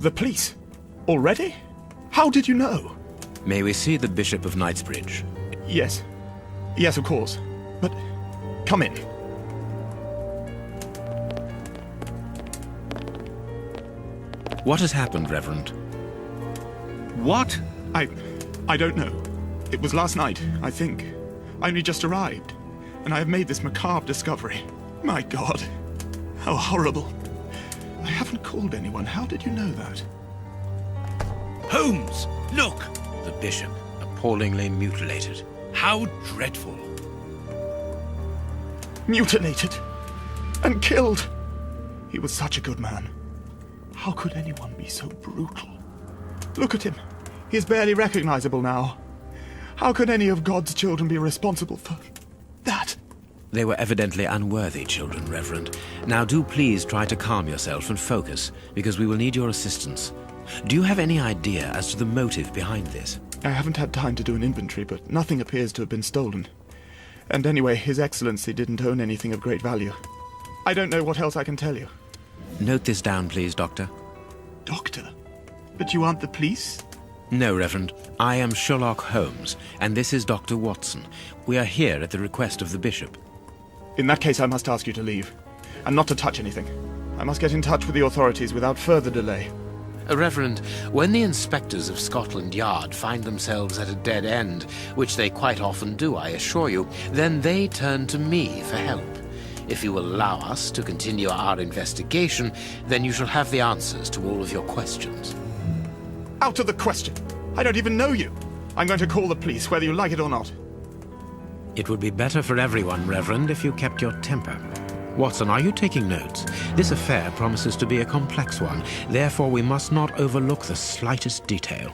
The police? Already? How did you know? May we see the Bishop of Knightsbridge? Yes. Yes, of course. But come in. What has happened, Reverend? What? I don't know. It was last night, I think. I only just arrived, and I have made this macabre discovery. My God, how horrible. I haven't called anyone. How did you know that? Holmes, look! The Bishop, appallingly mutilated. How dreadful. Mutilated and killed. He was such a good man. How could anyone be so brutal? Look at him. He is barely recognizable now. How could any of God's children be responsible for that? They were evidently unworthy children, Reverend. Now do please try to calm yourself and focus, because we will need your assistance. Do you have any idea as to the motive behind this? I haven't had time to do an inventory, but nothing appears to have been stolen. And anyway, His Excellency didn't own anything of great value. I don't know what else I can tell you. Note this down, please, Doctor. Doctor? But you aren't the police? No, Reverend. I am Sherlock Holmes, and this is Dr. Watson. We are here at the request of the Bishop. In that case, I must ask you to leave, and not to touch anything. I must get in touch with the authorities without further delay. Reverend, when the inspectors of Scotland Yard find themselves at a dead end, which they quite often do, I assure you, then they turn to me for help. If you will allow us to continue our investigation, then you shall have the answers to all of your questions. Out of the question! I don't even know you! I'm going to call the police, whether you like it or not. It would be better for everyone, Reverend, if you kept your temper. Watson, are you taking notes? This affair promises to be a complex one. Therefore, we must not overlook the slightest detail.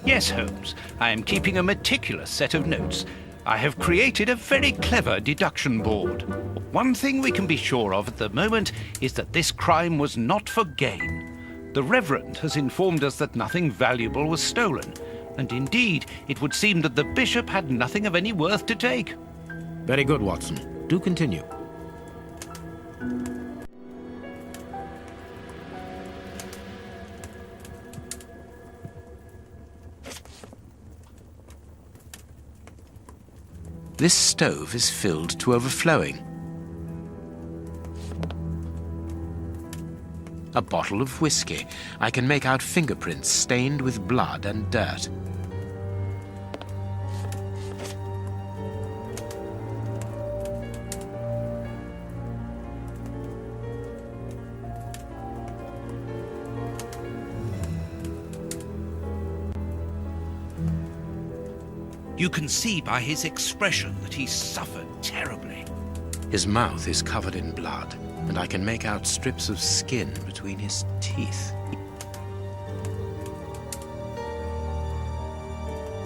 Yes, Holmes. I am keeping a meticulous set of notes. I have created a very clever deduction board. One thing we can be sure of at the moment is that this crime was not for gain. The Reverend has informed us that nothing valuable was stolen, and indeed, it would seem that the Bishop had nothing of any worth to take. Very good, Watson. Do continue. This stove is filled to overflowing. A bottle of whiskey. I can make out fingerprints stained with blood and dirt. You can see by his expression that he suffered terribly. His mouth is covered in blood, and I can make out strips of skin between his teeth.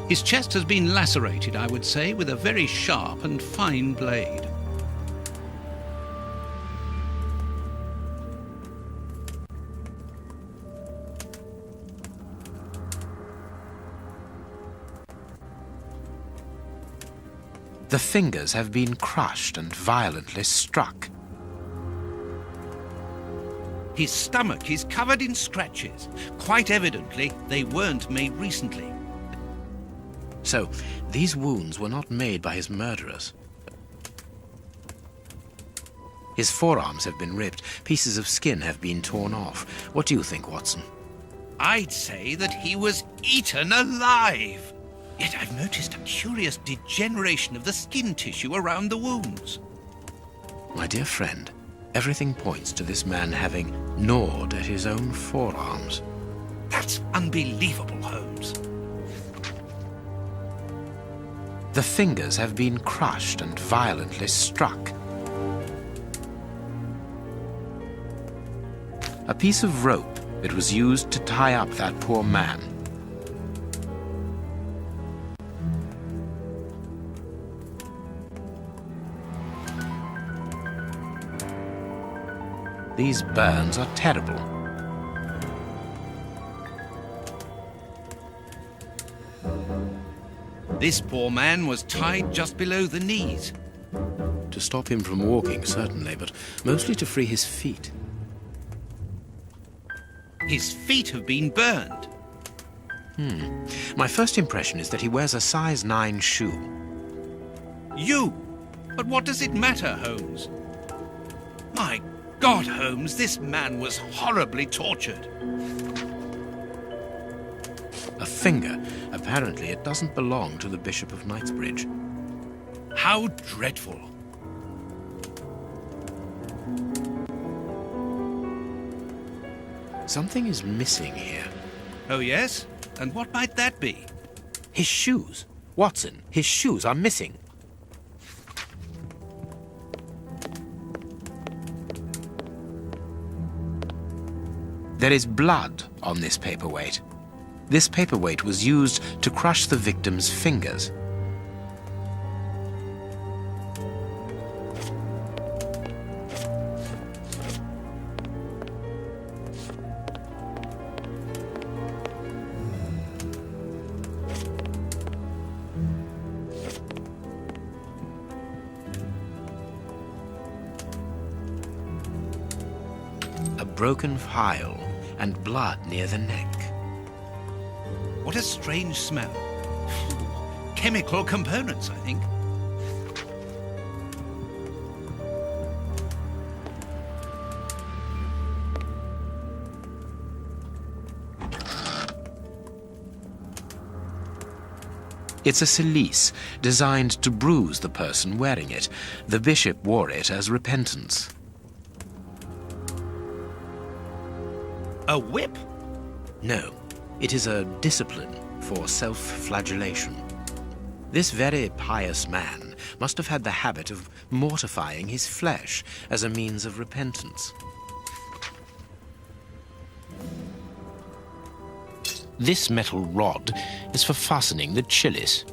His chest has been lacerated, I would say, with a very sharp and fine blade. The fingers have been crushed and violently struck. His stomach is covered in scratches. Quite evidently, they weren't made recently. So, these wounds were not made by his murderers. His forearms have been ripped. Pieces of skin have been torn off. What do you think, Watson? I'd say that he was eaten alive. Yet I've noticed a curious degeneration of the skin tissue around the wounds. My dear friend, everything points to this man having gnawed at his own forearms. That's unbelievable, Holmes. The fingers have been crushed and violently struck. A piece of rope that was used to tie up that poor man. These burns are terrible. This poor man was tied just below the knees. To stop him from walking, certainly, but mostly to free his feet. His feet have been burned. My first impression is that he wears a size 9 shoe. You! But what does it matter, Holmes? My God, Holmes, this man was horribly tortured. A finger. Apparently it doesn't belong to the Bishop of Knightsbridge. How dreadful. Something is missing here. Oh, yes? And what might that be? His shoes. Watson, his shoes are missing. There is blood on this paperweight. This paperweight was used to crush the victim's fingers. A broken file and blood near the neck. What a strange smell. Chemical components, I think. It's a cilice designed to bruise the person wearing it. The bishop wore it as repentance. A whip? No, it is a discipline for self-flagellation. This very pious man must have had the habit of mortifying his flesh as a means of repentance. This metal rod is for fastening the chalice.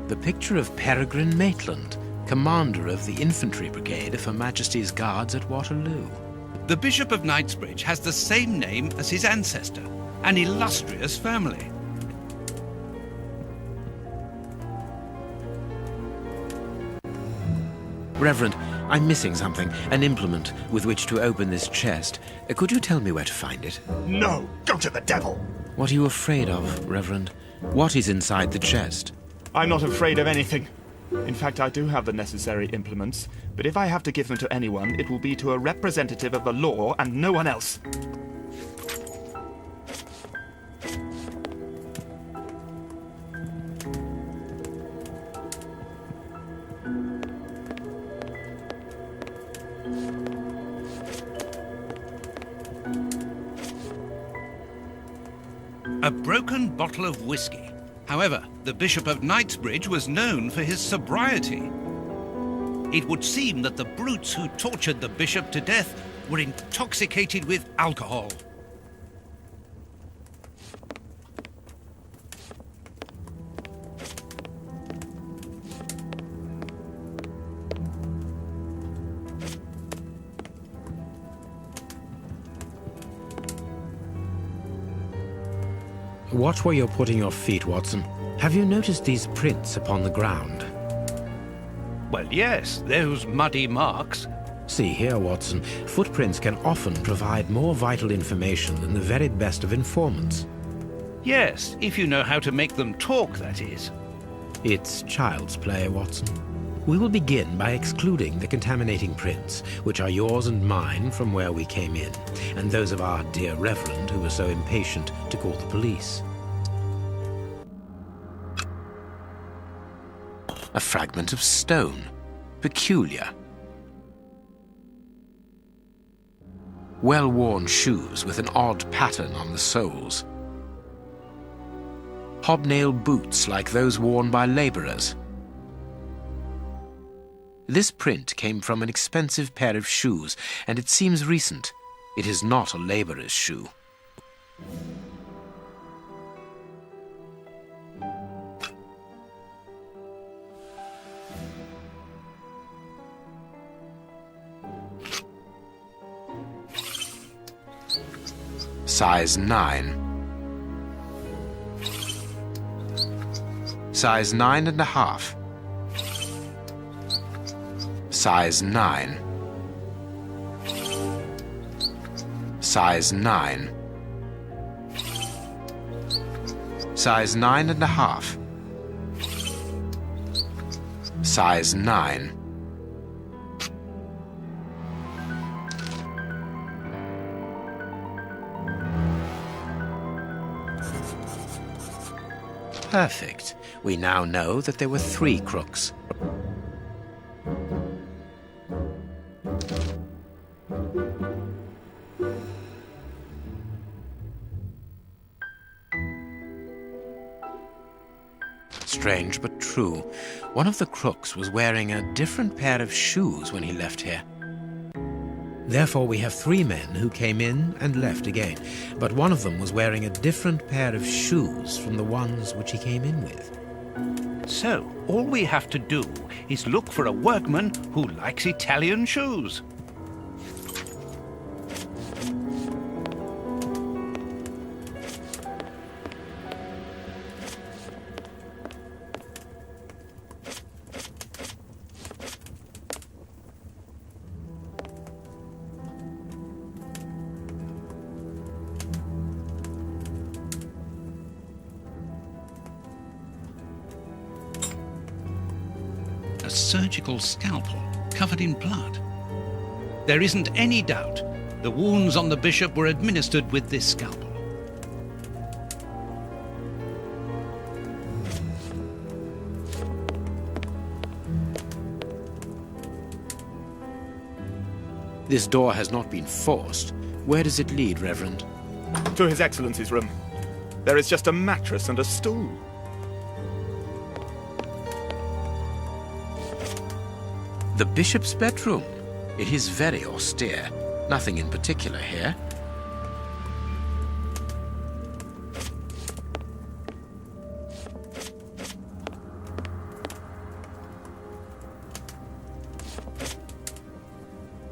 The picture of Peregrine Maitland, commander of the infantry brigade of Her Majesty's Guards at Waterloo. The Bishop of Knightsbridge has the same name as his ancestor, an illustrious family. Reverend, I'm missing something, an implement with which to open this chest. Could you tell me where to find it? No! Go to the devil! What are you afraid of, Reverend? What is inside the chest? I'm not afraid of anything. In fact, I do have the necessary implements, but if I have to give them to anyone, it will be to a representative of the law and no one else. A broken bottle of whiskey. However, the Bishop of Knightsbridge was known for his sobriety. It would seem that the brutes who tortured the bishop to death were intoxicated with alcohol. Watch where you're putting your feet, Watson. Have you noticed these prints upon the ground? Well, yes, those muddy marks. See here, Watson. Footprints can often provide more vital information than the very best of informants. Yes, if you know how to make them talk, that is. It's child's play, Watson. We will begin by excluding the contaminating prints, which are yours and mine from where we came in, and those of our dear Reverend who was so impatient to call the police. A fragment of stone. Peculiar. Well-worn shoes with an odd pattern on the soles. Hobnail boots like those worn by labourers. This print came from an expensive pair of shoes, and it seems recent. It is not a labourer's shoe. Size 9. Size 9.5. Size 9. Size 9. Size 9.5. Size 9. Perfect. We now know that there were 3 crooks. Strange but true. One of the crooks was wearing a different pair of shoes when he left here. Therefore, we have 3 men who came in and left again, but one of them was wearing a different pair of shoes from the ones which he came in with. So, all we have to do is look for a workman who likes Italian shoes. A surgical scalpel covered in blood. There isn't any doubt the wounds on the bishop were administered with this scalpel. This door has not been forced. Where does it lead, Reverend? To His Excellency's room. There is just a mattress and a stool. The bishop's bedroom. It is very austere. Nothing in particular here.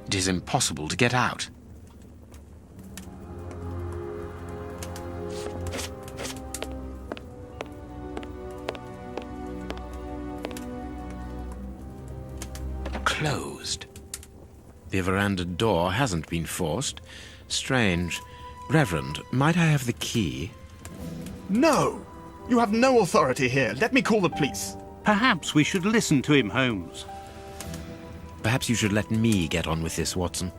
It is impossible to get out. Closed. The veranda door hasn't been forced. Strange. Reverend, might I have the key? No! You have no authority here. Let me call the police. Perhaps we should listen to him, Holmes. Perhaps you should let me get on with this, Watson.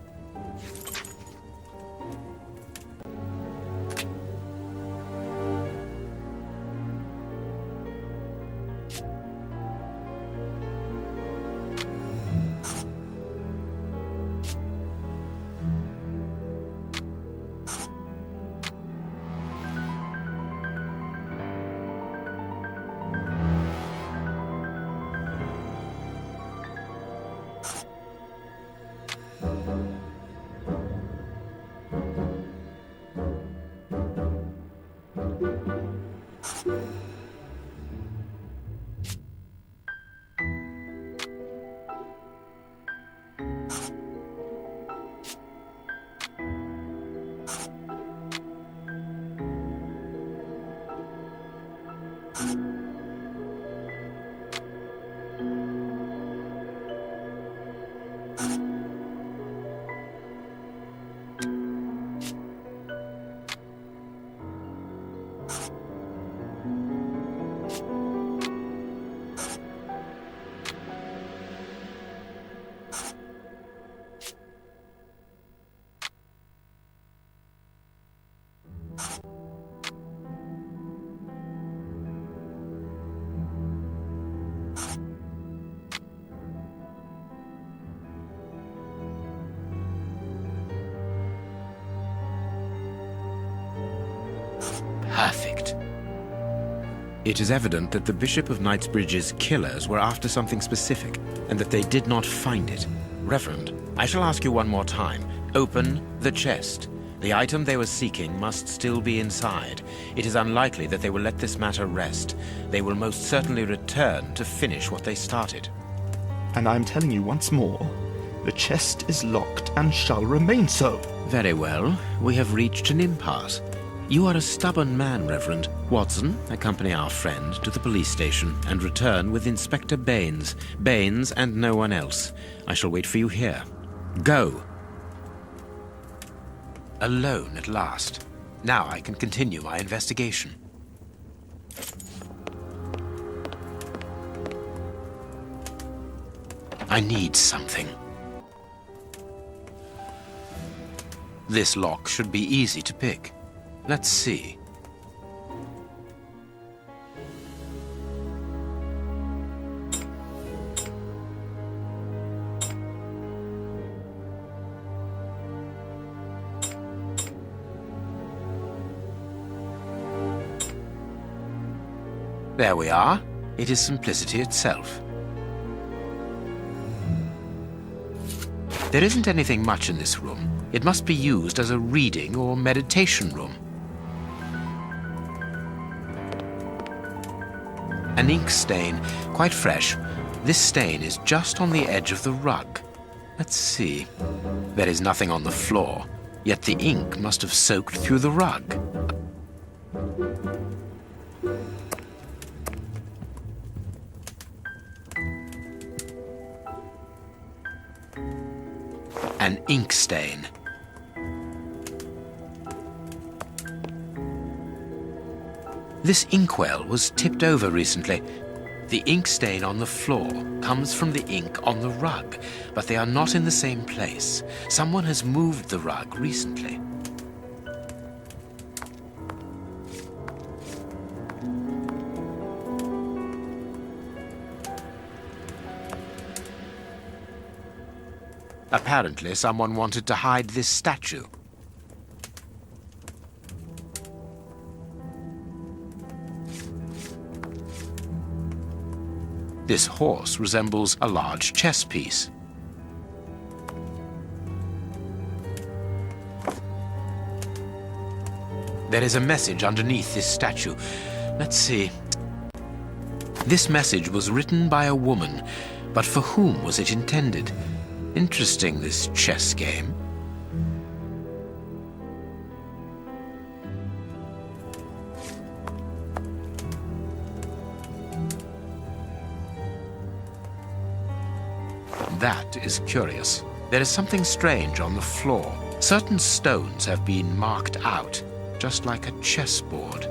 Perfect. It is evident that the Bishop of Knightsbridge's killers were after something specific, and that they did not find it. Reverend, I shall ask you one more time. Open the chest. The item they were seeking must still be inside. It is unlikely that they will let this matter rest. They will most certainly return to finish what they started. And I'm telling you once more, the chest is locked and shall remain so. Very well. We have reached an impasse. You are a stubborn man, Reverend. Watson, accompany our friend to the police station and return with Inspector Baines. Baines and no one else. I shall wait for you here. Go. Alone at last. Now I can continue my investigation. I need something. This lock should be easy to pick. Let's see. There we are. It is simplicity itself. There isn't anything much in this room. It must be used as a reading or meditation room. An ink stain, quite fresh. This stain is just on the edge of the rug. Let's see. There is nothing on the floor, yet the ink must have soaked through the rug. An ink stain. This inkwell was tipped over recently. The ink stain on the floor comes from the ink on the rug, but they are not in the same place. Someone has moved the rug recently. Apparently, someone wanted to hide this statue. This horse resembles a large chess piece. There is a message underneath this statue. Let's see. This message was written by a woman, but for whom was it intended? Interesting, this chess game. That is curious. There is something strange on the floor. Certain stones have been marked out, just like a chessboard.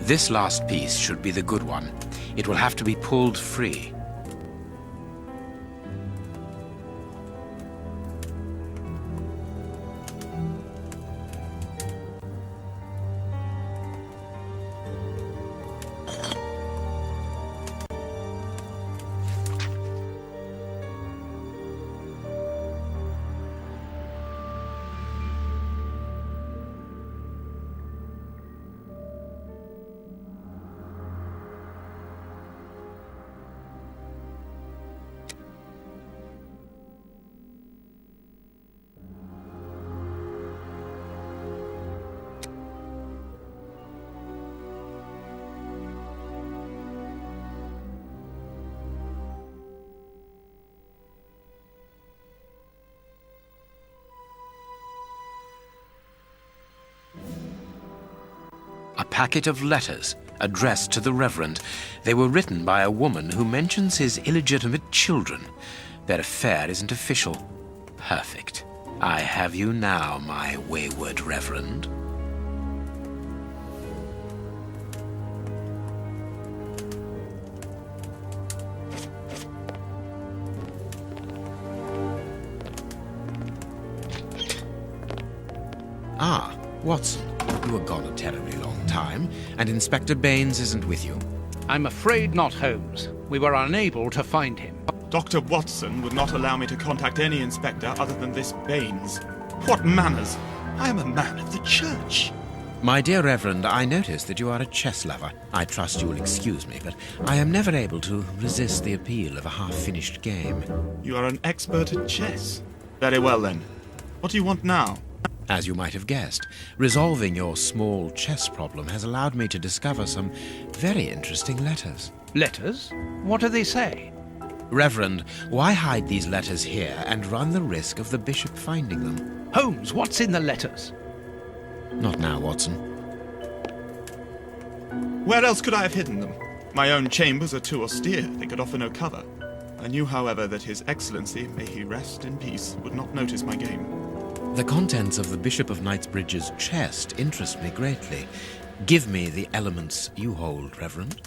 This last piece should be the good one. It will have to be pulled free. A packet of letters addressed to the Reverend. They were written by a woman who mentions his illegitimate children. Their affair isn't official. Perfect. I have you now, my wayward Reverend. Ah, Watson. You were gone a terribly long time, and Inspector Baines isn't with you. I'm afraid not, Holmes. We were unable to find him. Dr. Watson would not allow me to contact any inspector other than this Baines. What manners! I am a man of the church. My dear Reverend, I notice that you are a chess lover. I trust you will excuse me, but I am never able to resist the appeal of a half-finished game. You are an expert at chess. Very well, then. What do you want now? As you might have guessed, resolving your small chess problem has allowed me to discover some very interesting letters. Letters? What do they say? Reverend, why hide these letters here and run the risk of the bishop finding them? Holmes, what's in the letters? Not now, Watson. Where else could I have hidden them? My own chambers are too austere. They could offer no cover. I knew, however, that His Excellency, may he rest in peace, would not notice my game. The contents of the Bishop of Knightsbridge's chest interest me greatly. Give me the elements you hold, Reverend.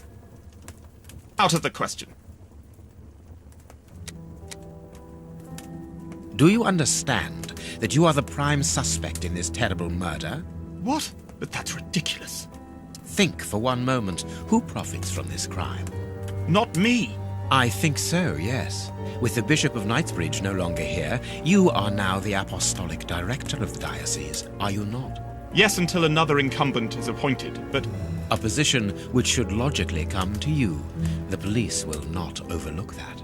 Out of the question. Do you understand that you are the prime suspect in this terrible murder? What? But that's ridiculous. Think for one moment, who profits from this crime? Not me. I think so, yes. With the Bishop of Knightsbridge no longer here, you are now the apostolic director of the diocese, are you not? Yes, until another incumbent is appointed, but... A position which should logically come to you. The police will not overlook that.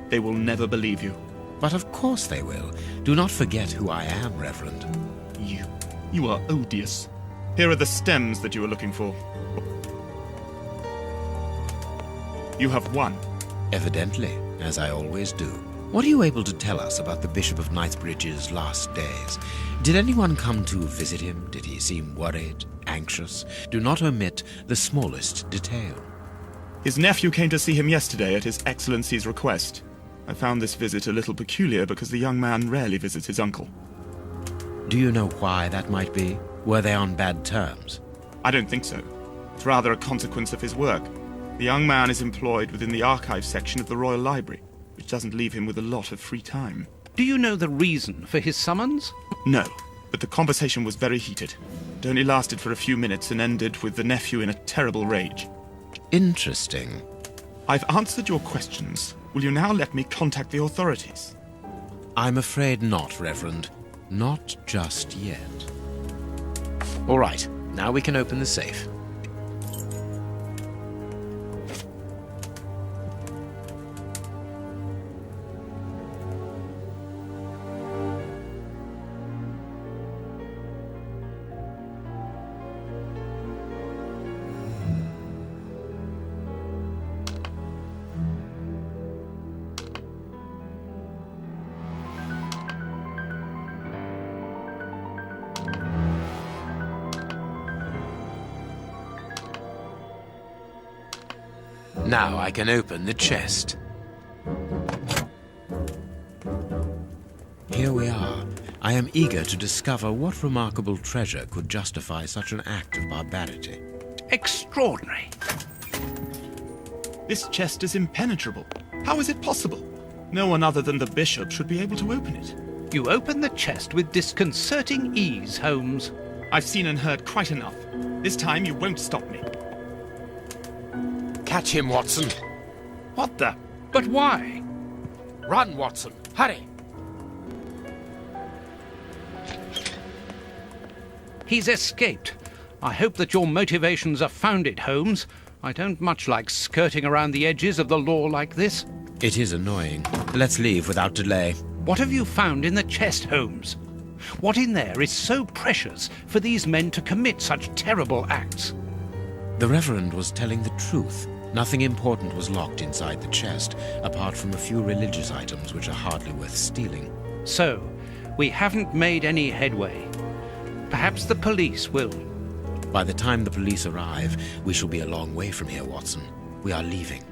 They will never believe you. But of course they will. Do not forget who I am, Reverend. You are odious. Here are the stems that you were looking for. You have won. Evidently, as I always do. What are you able to tell us about the Bishop of Knightsbridge's last days? Did anyone come to visit him? Did he seem worried, anxious? Do not omit the smallest detail. His nephew came to see him yesterday at His Excellency's request. I found this visit a little peculiar because the young man rarely visits his uncle. Do you know why that might be? Were they on bad terms? I don't think so. It's rather a consequence of his work. The young man is employed within the archives section of the Royal Library, which doesn't leave him with a lot of free time. Do you know the reason for his summons? No, but the conversation was very heated. It only lasted for a few minutes and ended with the nephew in a terrible rage. Interesting. I've answered your questions. Will you now let me contact the authorities? I'm afraid not, Reverend. Not just yet. All right, now we can open the safe. Now I can open the chest. Here we are. I am eager to discover what remarkable treasure could justify such an act of barbarity. Extraordinary. This chest is impenetrable. How is it possible? No one other than the bishop should be able to open it. You open the chest with disconcerting ease, Holmes. I've seen and heard quite enough. This time you won't stop me. Catch him, Watson. What the? But why? Run, Watson. Hurry. He's escaped. I hope that your motivations are founded, Holmes. I don't much like skirting around the edges of the law like this. It is annoying. Let's leave without delay. What have you found in the chest, Holmes? What in there is so precious for these men to commit such terrible acts? The Reverend was telling the truth. Nothing important was locked inside the chest, apart from a few religious items which are hardly worth stealing. So, we haven't made any headway. Perhaps the police will. By the time the police arrive, we shall be a long way from here, Watson. We are leaving.